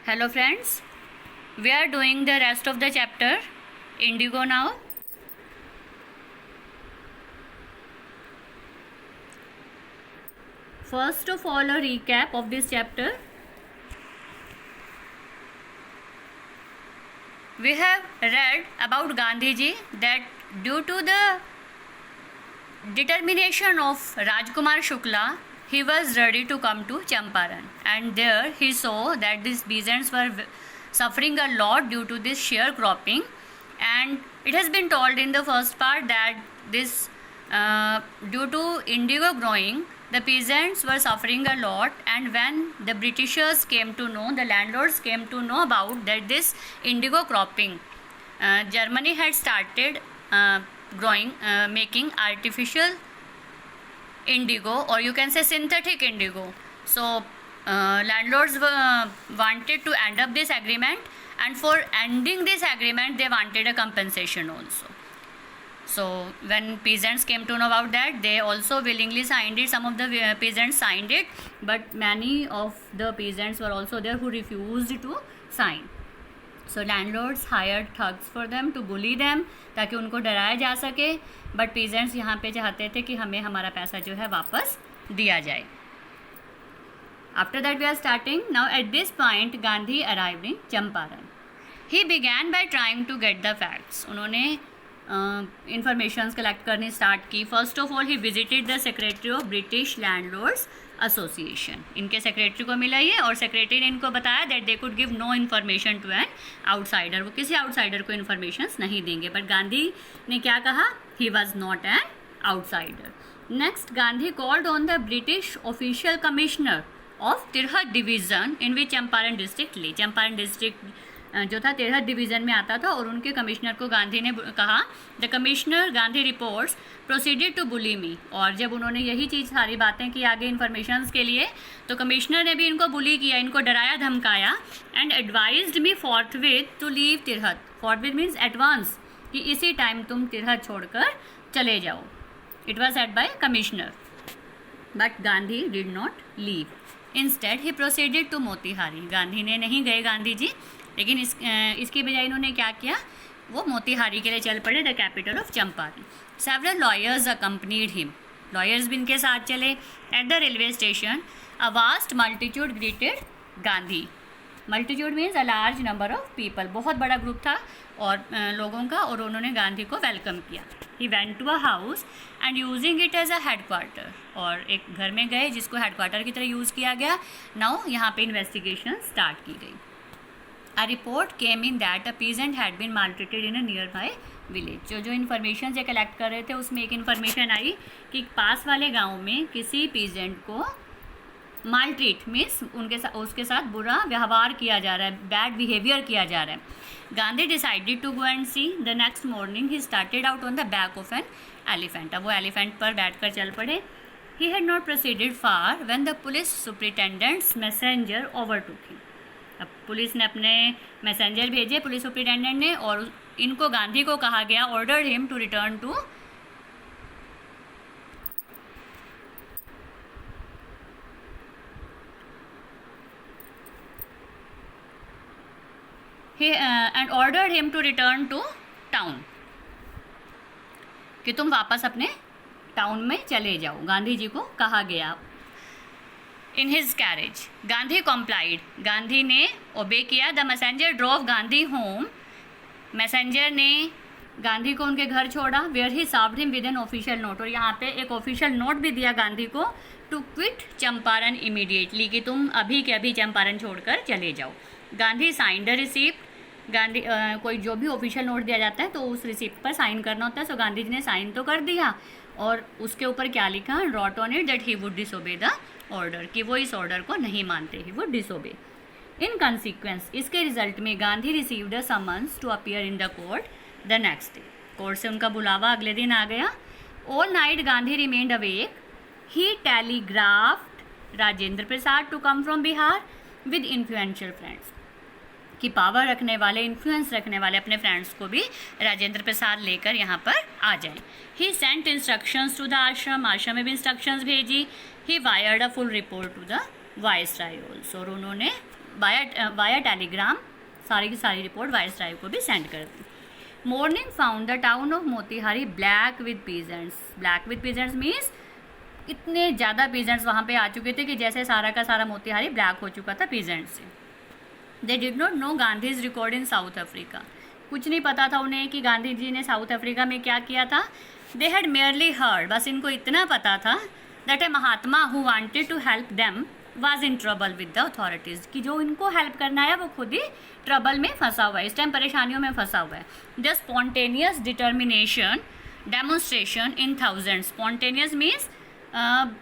Hello friends, we are doing the rest of the chapter Indigo now. First of all, a recap of this chapter. We have read about Gandhiji that due to the determination of Rajkumar Shukla, he was ready to come to Champaran, and there he saw that these peasants were suffering a lot due to this sharecropping, and it has been told in the first part that this due to indigo growing, the peasants were suffering a lot, and when the Britishers came to know, the landlords came to know about that this indigo cropping, Germany had started making artificial indigo, or you can say synthetic indigo. So landlords wanted to end up this agreement, and for ending this agreement they wanted a compensation also. So when peasants came to know about that, they also willingly signed it. Some of the peasants signed it, but many of the peasants were also there who refused to sign. So landlords hired thugs for them to bully them, ताकि उनको डराया जा सके. But peasants यहाँ पे चाहते थे कि हमें हमारा पैसा जो है वापस दिया जाए. After that we are starting. Now at this point Gandhi arrived in Champaran. He began by trying to get the facts. उन्होंने इंफॉर्मेशंस कलेक्ट करनी स्टार्ट की. First of all he visited the secretary of British landlords association. इनके secretary को मिला ये, और secretary ने इनको बताया that they could give no information to an outsider. वो किसी आउटसाइडर को इन्फॉर्मेशंस नहीं देंगे. बट गांधी ने क्या कहा? He was not an outsider. Next, Gandhi called on the British official commissioner of Tirhut division in which Champaran district lay. Champaran district जो था तिरहत डिवीज़न में आता था, और उनके कमिश्नर को गांधी ने कहा the commissioner Gandhi reports proceeded to bully me. और जब उन्होंने यही चीज़ सारी बातें की आगे इन्फॉर्मेशंस के लिए, तो कमिश्नर ने भी इनको बुली किया, इनको डराया धमकाया. And advised me forthwith to leave Tirhut. Forthwith means advance, कि इसी टाइम तुम तिरहत छोड़कर चले जाओ. It was said by commissioner, but Gandhi did not leave. Instead he proceeded to Motihari. Gandhi ने नहीं गए गांधी जी, लेकिन इसकी बजाय इन्होंने क्या किया? वो मोतीहारी के लिए चल पड़े, the capital of Champaran. Several lawyers accompanied him. Lawyers भी इनके साथ चले. At the railway station a vast multitude greeted Gandhi. Multitude means a large number of people. बहुत बड़ा ग्रुप था और लोगों का, और उन्होंने गांधी को वेलकम किया. He went to a house and using it as a headquarter. और एक घर में गए जिसको हेडक्वार्टर की तरह यूज़ किया गया. नाउ यहाँ पे इन्वेस्टिगेशन स्टार्ट की गई. A report came in that a peasant had been maltreated in a nearby village. जो इन्फॉर्मेशन से कलेक्ट कर रहे थे उसमें एक इन्फॉर्मेशन आई कि पास वाले गांव में किसी पीजेंट को मालट्रीट मीन्स उसके साथ बुरा व्यवहार किया जा रहा है, बैड बिहेवियर किया जा रहा है. Gandhi decided to go and see. The next morning he started out on the back of an elephant. अब वो एलिफेंट पर बैठकर चल पड़े. He had not proceeded far when the police superintendent's messenger overtook him. अब पुलिस ने अपने messenger भेजे, पुलिस सुपरिटेंडेंट ने, और इनको गांधी को कहा गया, ordered him to return to and ordered him to return to town, कि तुम वापस अपने टाउन में चले जाओ. गांधी जी को कहा गया. In his carriage Gandhi complied. Gandhi ने ओबे किया. The messenger drove Gandhi home. Messenger ने गांधी को उनके घर छोड़ा. Where he served him with an official note. और यहाँ पे एक ऑफिशियल नोट भी दिया गांधी को, टू क्विट चंपारण इमीडिएटली, कि तुम अभी के अभी चंपारण छोड़कर चले जाओ. Gandhi signed the receipt. Gandhi कोई जो भी ऑफिशियल नोट दिया जाता है तो उस रिसिप्ट पर साइन करना होता है. सो गांधी जी ने साइन तो कर दिया, और उसके ऊपर क्या लिखा? Wrote on it that he would disobey the order, कि वो इस ऑर्डर को नहीं मानते, he would disobey. In consequence, इसके रिजल्ट में Gandhi received a summons to appear in the court the next day. Court से उनका बुलावा अगले दिन आ गया. All night Gandhi remained awake. He telegraphed Rajendra Prasad to come from Bihar with influential friends, कि पावर रखने वाले, इन्फ्लुएंस रखने वाले अपने फ्रेंड्स को भी राजेंद्र प्रसाद लेकर यहाँ पर आ जाएं. He sent instructions to the ashram. Ashram में भी इंस्ट्रक्शंस भेजी. He wired a full report to the viceroy also. और उन्होंने वाया टेलीग्राम सारी की सारी रिपोर्ट वायसराय को भी सेंड कर दी. Morning found the town of Motihari black with peasants. Black with peasants means इतने ज़्यादा पीजेंट्स वहाँ पे आ चुके थे कि जैसे सारा का सारा मोतीहारी ब्लैक हो चुका था पीजेंट्स से. They did not know Gandhi is record in south Africa. कुछ नहीं पता था उन्हें कि गांधी जी ने साउथ अफ्रीका में क्या किया था. दे हैड मेयरली हर्ड, बस इनको इतना पता था that a mahatma who wanted to help them was in trouble with the authorities, कि जो इनको हेल्प करना है वो खुद ही ट्रबल में फंसा हुआ है, इस टाइम परेशानियों में फंसा हुआ है. The spontaneous determination demonstration in thousand. Spontaneous means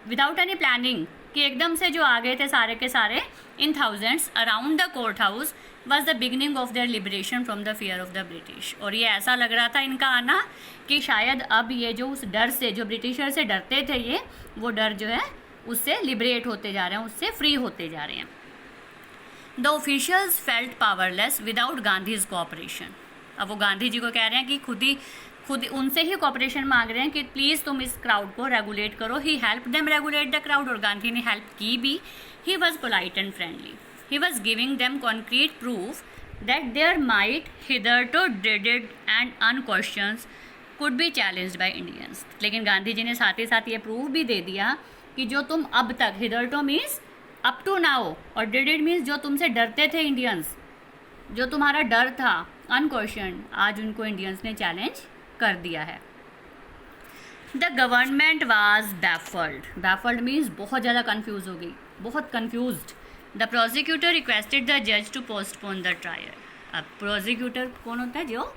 without any planning, कि एकदम से जो आ गए थे सारे के सारे in thousands around the court house was the beginning of their liberation from the fear of the British. और ये ऐसा लग रहा था इनका आना कि शायद अब ये जो उस डर से, जो ब्रिटिशर से डरते थे ये, वो डर जो है उससे लिबरेट होते जा रहे हैं, उससे फ्री होते जा रहे हैं. The officials felt powerless without Gandhi's cooperation. अब वो गांधी जी को कह रहे हैं कि खुद उनसे ही कोऑपरेशन मांग रहे हैं कि प्लीज़ तुम इस क्राउड को रेगुलेट करो. He help them regulate the crowd, और गांधी ने हेल्प की भी. He was polite and friendly. He was giving them concrete proof that their might hitherto dreaded and unquestioned could be challenged by Indians. लेकिन गांधी जी ने साथ ही साथ ये प्रूफ भी दे दिया कि जो तुम अब तक, hitherto means up to now, और ड्रेडेड मीन्स जो तुमसे डरते थे इंडियंस, जो तुम्हारा डर था अनक्वेश्चन, आज उनको इंडियंस ने चैलेंज कर दिया है. The government was baffled. Baffled means बहुत ज़्यादा कन्फ्यूज हो गई, बहुत confused. The prosecutor requested the जज टू पोस्टपोन द ट्रायल. अब प्रोसिक्यूटर कौन होता है? जो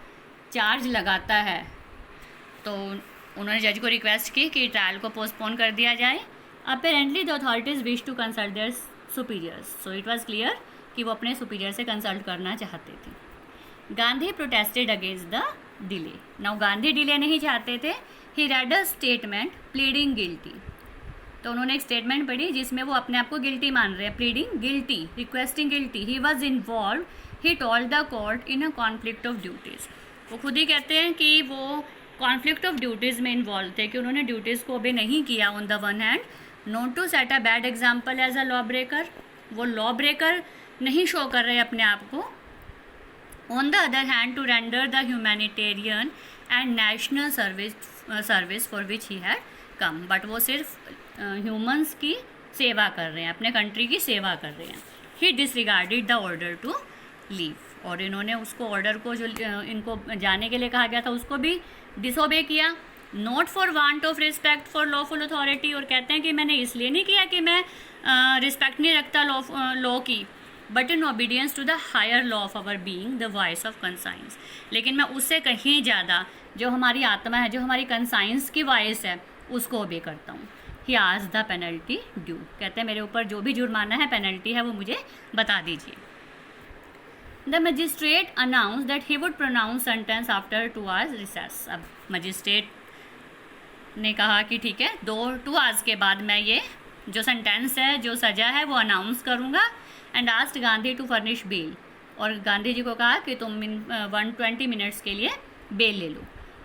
चार्ज लगाता है. तो उन्होंने जज को रिक्वेस्ट की कि ट्रायल को पोस्टपोन कर दिया जाए. Apparently the authorities wish to consult their superiors. So it was clear कि वो अपने सुपीरियर से कंसल्ट करना चाहते थे. Gandhi protested against the delay. Now Gandhi delay नहीं चाहते थे. He read a statement pleading guilty. तो उन्होंने एक स्टेटमेंट पढ़ी जिसमें वो अपने आप को गिल्टी मान रहे हैं. Pleading guilty, requesting guilty. He was involve, he told the court in a conflict of duties. वो खुद ही कहते हैं कि वो कॉन्फ्लिक्ट ऑफ ड्यूटीज़ में इन्वॉल्व थे, कि उन्होंने ड्यूटीज़ को ओबे नहीं किया on the one hand, not to set a bad example as a lawbreaker. वो लॉ ब्रेकर नहीं शो कर रहे अपने आप को. On the other hand, to render the humanitarian and national service for which he had come. But वो सिर्फ humans की सेवा कर रहे हैं, अपने कंट्री की सेवा कर रहे हैं. He disregarded the order to leave. और इन्होंने उसको ऑर्डर को, जो इनको जाने के लिए कहा गया था, उसको भी डिसोबे किया. Not for want of respect for lawful authority. और कहते हैं कि मैंने इसलिए नहीं किया कि मैं रिस्पेक्ट नहीं रखता लॉ की, but in obedience to the higher law of our being the voice of conscience. लेकिन मैं उससे कहीं ज़्यादा जो हमारी आत्मा है, जो हमारी कंसाइंस की वॉइस है, उसको ओबे करता हूँ. ही आज द पेनल्टी ड्यू. कहते हैं मेरे ऊपर जो भी जुर्माना है, पेनल्टी है, वो मुझे बता दीजिए. The magistrate announce that he would pronounce sentence after 2 hours recess. अब मजिस्ट्रेट ने कहा कि ठीक है, 2 hours के बाद मैं ये जो सेंटेंस है, जो सज़ा है, वो अनाउंस करूँगा. And asked Gandhi to furnish bail. और गांधी जी को कहा कि तुम 120 minutes के लिए बेल ले लो.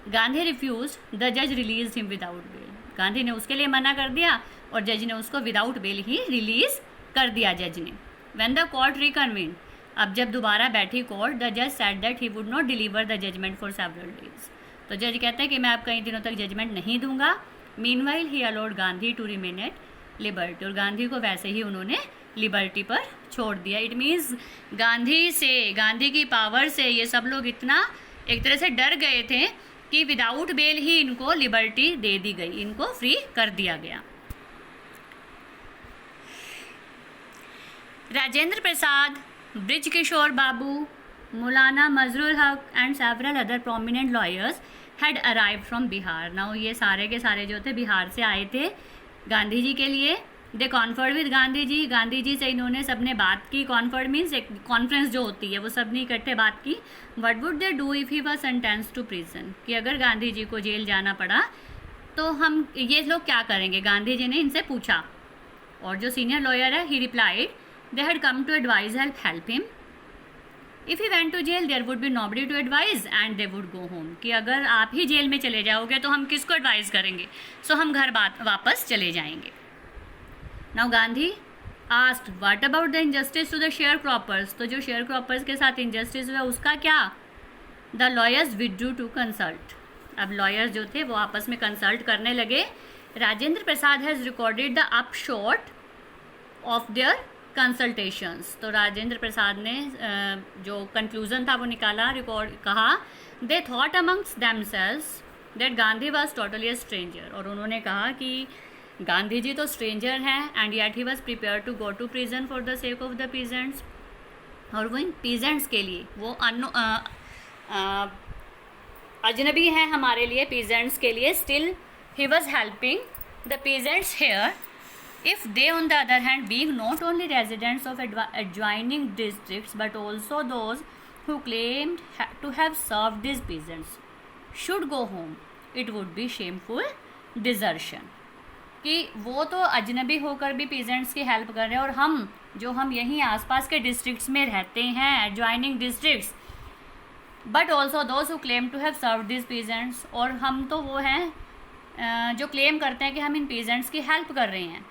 गांधी रिफ्यूज. द जज release him without bail. Gandhi ने उसके लिए मना कर दिया और जज ने उसको विदाउट बेल ही रिलीज कर दिया जज ने. When the court reconvened. अब जब दोबारा बैठी कोर्ट, द जज said that he would not deliver the judgment for several days. तो जज कहते हैं कि मैं अब कई दिनों तक जजमेंट नहीं दूंगा. Meanwhile he allowed Gandhi to remain at liberty. और गांधी को वैसे ही उन्होंने लिबर्टी पर छोड़ दिया. इट मीन्स गांधी की पावर से ये सब लोग इतना एक तरह से डर गए थे कि विदाउट बेल ही इनको लिबर्टी दे दी गई, इनको फ्री कर दिया गया. राजेंद्र प्रसाद, ब्रिज किशोर बाबू, मौलाना मजरुल हक and several other prominent lawyers had arrived from Bihar. Now ये सारे के सारे जो थे बिहार से आए थे गांधी जी के लिए. दे कॉन्फर्ड विद गांधी जी. गांधी जी से इन्होंने सबने बात की. कॉन्फर्ड मीन्स एक कॉन्फ्रेंस जो होती है, वो सबने इकट्ठे बात की. What would they do if he was sentence to prison. कि अगर गांधी जी को जेल जाना पड़ा तो हम ये लोग क्या करेंगे. गांधी जी ने इनसे पूछा. और जो सीनियर लॉयर है, he replied they had come to advise help him. If he went to jail there would be nobody to advise and they would go home. कि अगर आप ही जेल में चले जाओगे तो हम किसको एडवाइस करेंगे. सो हम घर वापस चले जाएंगे. Now Gandhi asked what about the injustice to the share croppers, तो जो शेयर क्रॉपर्स के साथ इनजस्टिस हुआ उसका क्या? The lawyers withdrew to consult, अब लॉयर्स जो थे वो आपस में कंसल्ट करने लगे. Rajendra Prasad has recorded the upshot of their consultations, तो राजेंद्र प्रसाद ने जो कंक्लूजन था वो निकाला, रिकॉर्ड कहा, they thought amongst themselves that Gandhi was totally a stranger, और उन्होंने कहा कि गांधी जी तो स्ट्रेंजर हैं and yet he was prepare to go to prison for the sake of the peasants, और वो इन पीजेंट्स के लिए वो अजनबी हैं हमारे लिए, पीजेंट्स के लिए, still he was helping the peasants here. If they, on the other hand, being not only residents of adjoining districts but also those who claimed to have served these peasants, should go home, it would be shameful desertion. कि वो तो अजनबी होकर भी peasants की help कर रहे हैं, और हम यहीं आसपास के डिस्ट्रिक्ट्स में रहते हैं, adjoining districts, but also those who claim to have served this peasants, और हम तो वो हैं जो क्लेम करते हैं कि हम इन पीजेंट्स की हेल्प कर रहे हैं,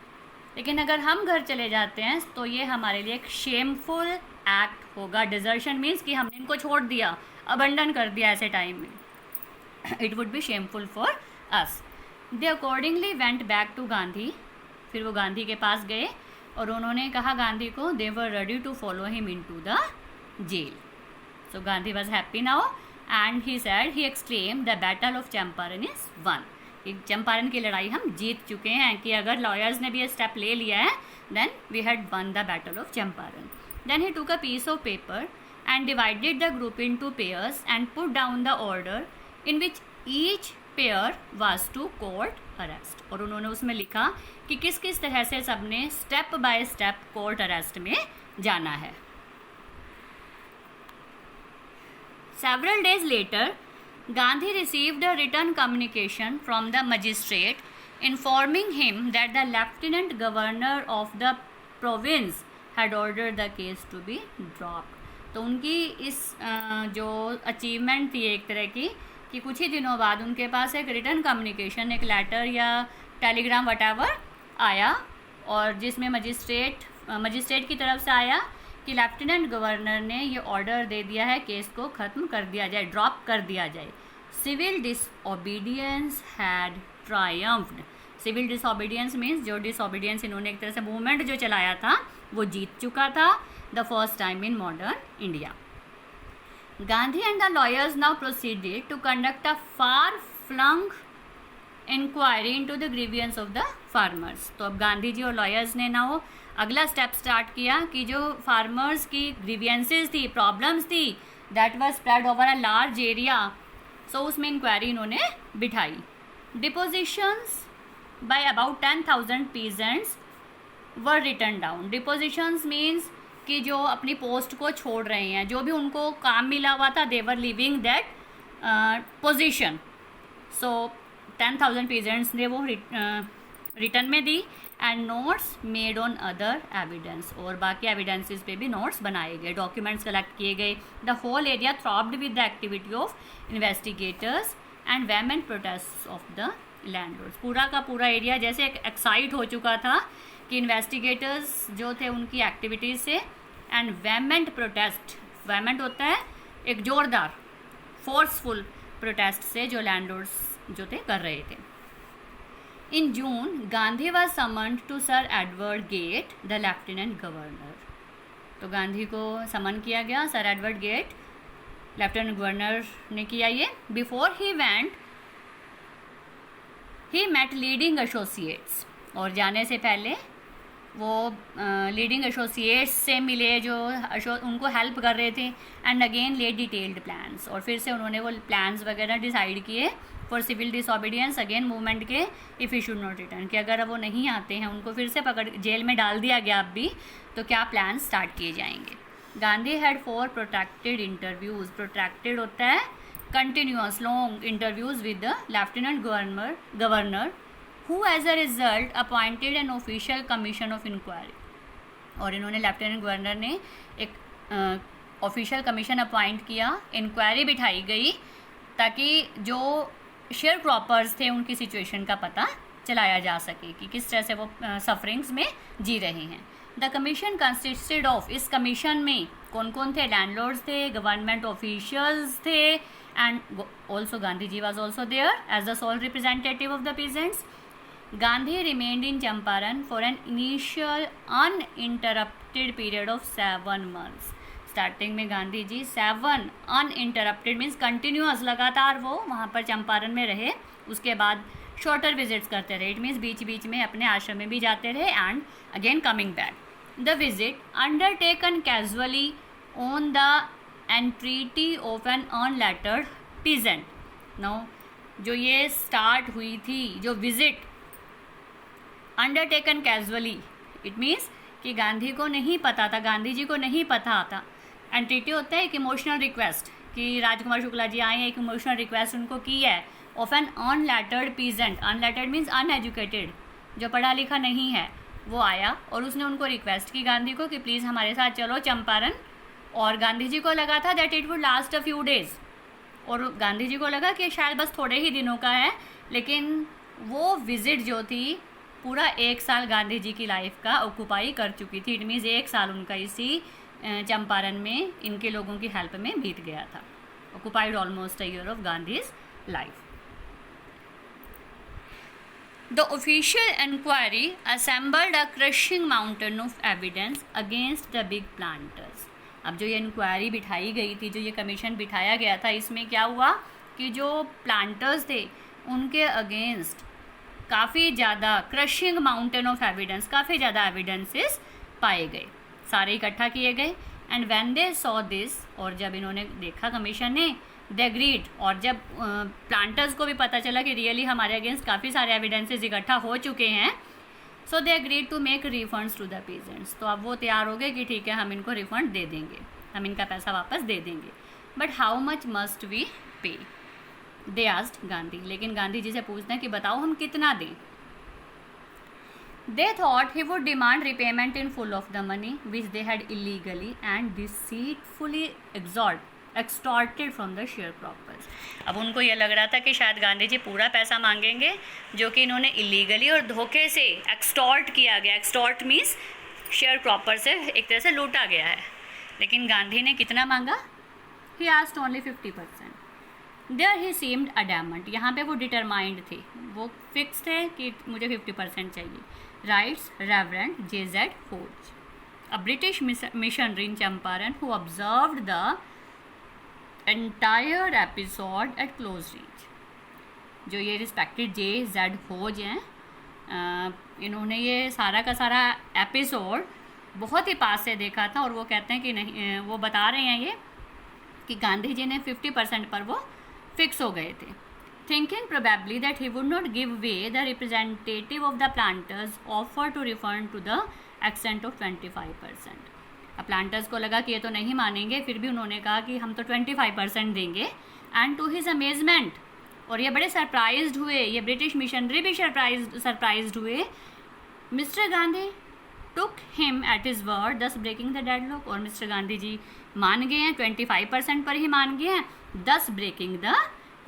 लेकिन अगर हम घर चले जाते हैं तो ये हमारे लिए एक शेमफुल एक्ट होगा. डिजर्शन मीन्स कि हमने इनको छोड़ दिया, अबंडन कर दिया ऐसे टाइम में. It would be shameful for us. They accordingly went back to Gandhi, फिर वो गांधी के पास गए और उन्होंने कहा गांधी को, they were ready to follow him into the jail. So Gandhi was happy now and he said, he exclaim, the battle of Champaran is won, Champaran की लड़ाई हम जीत चुके हैं, कि अगर लॉयर्स ने भी ये स्टेप ले लिया है then we had won the battle of Champaran. Then he took a piece of paper and divided the group into pairs and put down the order in which each pair was to court arrest, और उन्होंने उसमें लिखा कि किस किस तरह से सबने step by step court arrest में जाना है. Several days later Gandhi received a written communication from the magistrate informing him that the lieutenant governor of the province had ordered the case to be dropped. तो उनकी इस जो achievement थी एक तरह की, कि कुछ ही दिनों बाद उनके पास एक रिटर्न कम्युनिकेशन, एक लेटर या टेलीग्राम वटेवर आया, और जिसमें मजिस्ट्रेट की तरफ से आया कि लेफ्टिनेंट गवर्नर ने ये ऑर्डर दे दिया है केस को ख़त्म कर दिया जाए, ड्रॉप कर दिया जाए. Civil disobedience had triumphed. Civil disobedience means जो डिसओबीडियंस इन्होंने एक तरह से मूवमेंट जो चलाया था वो जीत चुका था, the first time in modern India. Gandhi and the lawyers now proceeded to conduct a far flung inquiry into the grievances of the farmers. तो अब गांधी जी और लॉयर्स ने ना वो अगला स्टेप स्टार्ट किया कि जो फार्मर्स की ग्रीवियंसेस थी, प्रॉब्लम्स थी, that was spread over a large area, so उसमें इंक्वायरी इन्होंने बिठाई. Depositions by about 10,000 peasants were return down. Depositions means कि जो अपनी पोस्ट को छोड़ रहे हैं, जो भी उनको काम मिला हुआ था, they were living that position. So 10,000 peasants ने वो रिटर्न में दी, and notes made on other evidence, और बाकी एविडेंसेस पे भी नोट्स बनाए गए, डॉक्यूमेंट्स कलेक्ट किए गए. The whole area throbbed with the activity of investigators and vehement protest of the landlords. पूरा का पूरा एरिया जैसे एक्साइट हो चुका था कि इन्वेस्टिगेटर्स जो थे उनकी एक्टिविटीज़ से, एंड वेमेंट प्रोटेस्ट, वेमेंट होता है एक जोरदार फोर्सफुल प्रोटेस्ट से जो लैंडलॉर्ड्स जो थे कर रहे थे. In June, Gandhi was summoned to Sir Edward Gate, the Lieutenant Governor. तो गांधी को समन किया गया, sir Edward Gait lieutenant governor ने किया ये. Before he went he met leading associates, और जाने से पहले वो लीडिंग एसोसिएट्स से मिले जो उनको हेल्प कर रहे थे, and again laid detailed plans, और फिर से उन्होंने वो प्लान्स वगैरह डिसाइड किए for civil disobedience again movement के, if he should not return, कि अगर वो नहीं आते हैं उनको फिर से पकड़ जेल में डाल दिया गया अब भी, तो क्या प्लान स्टार्ट किए जाएंगे. Gandhi had 4 protracted interviews. Protracted होता है continuous long interviews with the lieutenant governor who as a result appointed an official commission of inquiry. और इन्होंने लेफ्टिनेंट गवर्नर ने एक ऑफिशियल कमीशन अपॉइंट किया, इंक्वायरी बिठाई गई ताकि जो शेयर क्रॉपर्स थे उनकी सिचुएशन का पता चलाया जा सके कि किस तरह से वो सफरिंग्स में जी रहे हैं. द कमीशन कंसिस्टेड ऑफ, इस कमीशन में कौन कौन थे? लैंडलॉर्ड्स थे, गवर्नमेंट ऑफिशियल्स थे, and also Gandhi ji was also there as the sole representative of the peasants. Gandhi remained in Champaran for an initial uninterrupted period of 7 months. Starting में Gandhi ji 7 uninterrupted means continuous, लगातार वो वहाँ पर चंपारण में रहे. उसके बाद शॉर्टर विजिट्स करते रहे. इट मीन्स बीच बीच में अपने आश्रम में भी जाते रहे and again coming back. The visit undertaken casually on the entreaty of an unlettered peasant. No, जो ये स्टार्ट हुई थी, जो visit undertaken casually, it means कि गांधी को नहीं पता था, गांधी जी को नहीं पता था. एंट्रीटी होता है एक इमोशनल रिक्वेस्ट कि राजकुमार शुक्ला जी आए, एक इमोशनल रिक्वेस्ट उनको की है of an unlettered peasant. Unlettered means uneducated, जो पढ़ा लिखा नहीं है, वो आया और उसने उनको रिक्वेस्ट की गांधी को कि प्लीज़ हमारे साथ चलो चंपारण. और गांधी जी को लगा था that it would last a few days, और गांधी जी को लगा कि शायद बस थोड़े ही दिनों का है. लेकिन वो विजिट जो थी पूरा 1 साल गांधी जी की लाइफ का ऑक्यूपाई कर चुकी थी. इट मीन्स 1 साल उनका इसी चंपारण में इनके लोगों की हेल्प में बीत गया था. Occupied almost a year of Gandhi's life. The official inquiry assembled a crushing mountain of evidence against the big planters. अब जो ये इंक्वायरी बिठाई गई थी, जो ये कमीशन बिठाया गया था, इसमें क्या हुआ कि जो प्लांटर्स थे उनके अगेंस्ट काफ़ी ज़्यादा क्रशिंग माउंटेन ऑफ एविडेंस, काफ़ी ज़्यादा एविडेंसेस पाए गए, सारे इकट्ठा किए गए. And when they saw this, और जब इन्होंने देखा कमीशन ने, दे एग्रीड. और जब प्लांटर्स को भी पता चला कि रियली हमारे अगेंस्ट काफ़ी सारे एविडेंसेस इकट्ठा हो चुके हैं, so they agreed to make refunds to the peasants. तो अब वो तैयार हो गए कि ठीक है, हम इनको रिफंड दे देंगे, हम इनका पैसा वापस दे देंगे. But how much must we pay, they asked Gandhi. लेकिन गांधी जी से पूछते हैं कि बताओ हम कितना दें. They thought he would demand repayment in full of the money which they had illegally and deceitfully extorted from the sharecroppers. अब उनको ये लग रहा था कि शायद गांधी जी पूरा पैसा मांगेंगे जो कि इन्होंने इलीगली और धोखे से एक्सटॉर्ट किया गया. एक्सटॉर्ट मीन्स शेयर क्रॉपर से एक तरह से लूटा गया है. लेकिन गांधी ने कितना मांगा? He asked only 50%. There he seemed adamant. यहाँ पे वो डिटरमाइंड थे, वो फिक्स थे कि मुझे 50% चाहिए. Writes Reverend J.Z. Hodge, a British missionary in Champaran who observed the entire episode at close range. जो ये रिस्पेक्टेड J.Z. Hodge हैं, इन्होंने ये सारा का सारा एपिसोड बहुत ही पास से देखा था. और वो कहते हैं कि नहीं, वो बता रहे हैं ये कि गांधी जी ने 50% पर वो फिक्स हो गए थे. Thinking probably that he would not give way, the representative of the planters offered to refund to the extent of 25%. अब प्लांटर्स को लगा कि ये तो नहीं मानेंगे, फिर भी उन्होंने कहा कि हम तो 25% देंगे. एंड टू हिज अमेजमेंट, और ये बड़े सरप्राइज्ड हुए, ये ब्रिटिश मिशनरी भी सरप्राइज्ड हुए. Mister Gandhi took him at his word, दस ब्रेकिंग द डेडलॉक. और मिस्टर गांधी जी मान गए हैं, 25% पर ही मान गए हैं, दस ब्रेकिंग द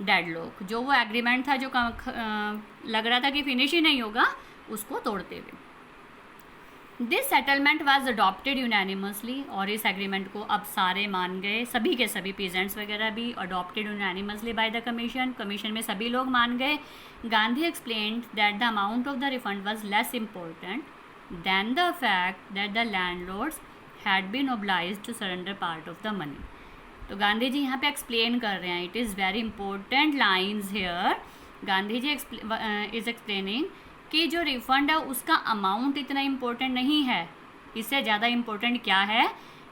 डेडलॉक. जो वो एग्रीमेंट था जो लग रहा था कि फिनिश ही नहीं होगा, उसको तोड़ते हुए. This settlement was adopted unanimously. और इस एग्रीमेंट को अब सारे मान गए, सभी के सभी पीजेंट्स वगैरह भी. Adopted unanimously by the commission, commission में सभी लोग मान गए. Gandhi explained that the amount of the refund was less important than the fact that the landlords had been obliged to surrender part of the money. तो गांधी जी यहाँ पे explain कर रहे हैं, it is very important lines here. Gandhi ji is explaining कि जो refund है उसका अमाउंट इतना इम्पोर्टेंट नहीं है. इससे ज़्यादा इम्पोर्टेंट क्या है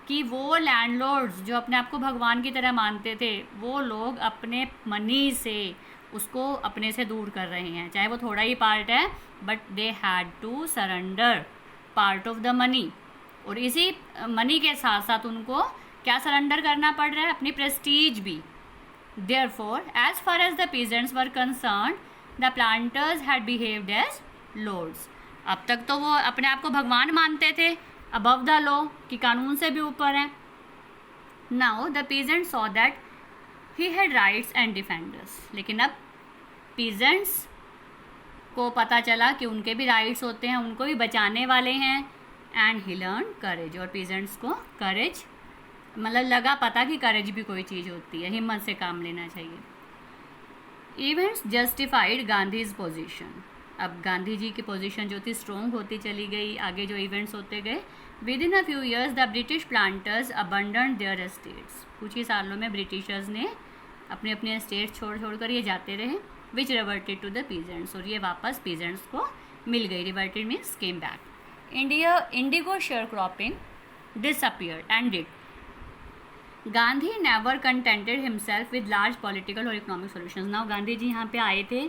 कि वो लैंडलॉर्ड्स जो अपने आप को भगवान की तरह मानते थे, वो लोग अपने मनी से उसको अपने से दूर कर रहे हैं. चाहे वो थोड़ा ही पार्ट है, but they had to surrender part of the money. और इसी मनी के साथ साथ उनको क्या सरेंडर करना पड़ रहा है? अपनी प्रेस्टीज भी. Therefore, as far as the peasants were concerned, the planters had behaved as lords. अब तक तो वो अपने आप को भगवान मानते थे, above the law, कि कानून से भी ऊपर हैं. Now the peasants saw that he had rights and defenders. लेकिन अब peasants को पता चला कि उनके भी राइट्स होते हैं, उनको भी बचाने वाले हैं. एंड ही लर्न करेज, और पीजेंट्स को करेज मतलब लगा पता कि करेज भी कोई चीज़ होती है, हिम्मत से काम लेना चाहिए. Events justified Gandhi's position. अब गांधी जी की पोजीशन जो थी स्ट्रॉन्ग होती चली गई, आगे जो इवेंट्स होते गए. Within a few years the British planters abandon their estates. कुछ ही सालों में ब्रिटिशर्स ने अपने अपने एस्टेट छोड़ कर ये जाते रहे. विच रिवर्टेड टू द पीजेंट्स, और ये वापस पीजेंट्स को मिल गई. Reverted means came back. Indigo share cropping disappeared and did. Gandhi never contented himself with large political और economic solutions. Now Gandhi ji यहाँ पे आए थे,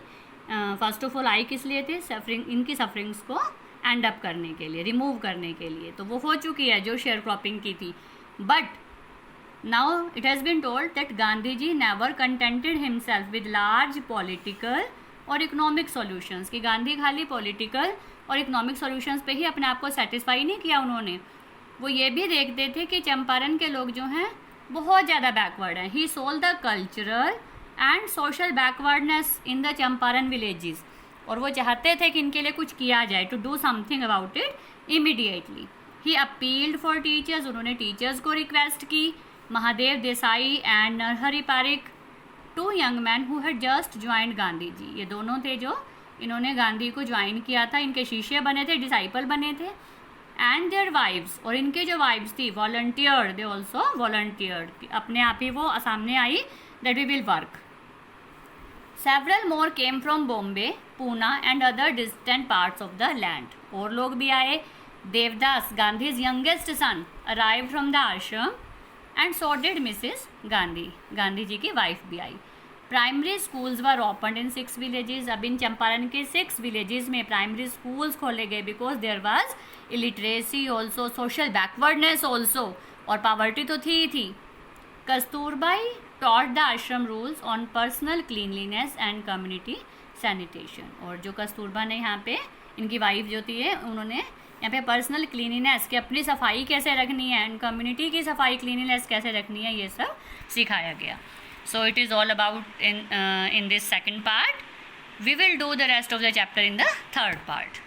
फर्स्ट ऑफ ऑल आए किस लिए थे? सफरिंग, इनकी सफरिंग्स को एंड अप करने के लिए, रिमूव करने के लिए. तो वो हो चुकी है जो शेयर क्रॉपिंग की थी. But now it has been told that Gandhi ji never contented himself with large political और इकोनॉमिक सॉल्यूशंस. कि गांधी खाली पॉलिटिकल और इकोनॉमिक सॉल्यूशंस पे ही अपने आप को सेटिस्फाई नहीं किया उन्होंने. वो ये भी देखते थे कि चंपारण के लोग जो हैं बहुत ज़्यादा बैकवर्ड हैं. He solve the cultural and social backwardness in the Champaran villages. और वो चाहते थे कि इनके लिए कुछ किया जाए, to do something about it immediately. He appealed for teachers. उन्होंने टीचर्स को रिक्वेस्ट की. Mahadev Desai and Narhari Parikh, 2 young man who had just joined Gandhi ji. ये दोनों थे जो इन्होंने गांधी को ज्वाइन किया था, इनके शिष्य बने थे, डिसाइपल बने थे. एंड देयर वाइव्स, और इनके जो वाइव्स थी वॉलंटियर्ड, दे ऑल्सो वॉलंटियर्ड, अपने आप ही वो सामने आई that we will work. Several more came from Bombay, Poona and other distant parts of the land. और लोग भी आए. Devdas, Gandhi's youngest son, arrive from the ashram and so did Mrs Gandhi. Gandhi ji की वाइफ भी आई. Primary schools were open in 6 villages. अब इन चंपारण के 6 विलेजेस में प्राइमरी स्कूल्स खोले गए because there was illiteracy also, social backwardness also, और पावर्टी तो थी ही थी. Kasturbai taught the ashram rules on personal cleanliness and community sanitation. और जो कस्तूरबा ने यहाँ पे, इनकी वाइफ जो थी है, उन्होंने यहाँ पे पर्सनल क्लीनिनेस कि अपनी सफाई कैसे रखनी है एंड कम्युनिटी की सफाई क्लीनिनेस कैसे रखनी है, ये सब सिखाया गया. So it is all about in this second part. We will do the rest of the chapter in the third part.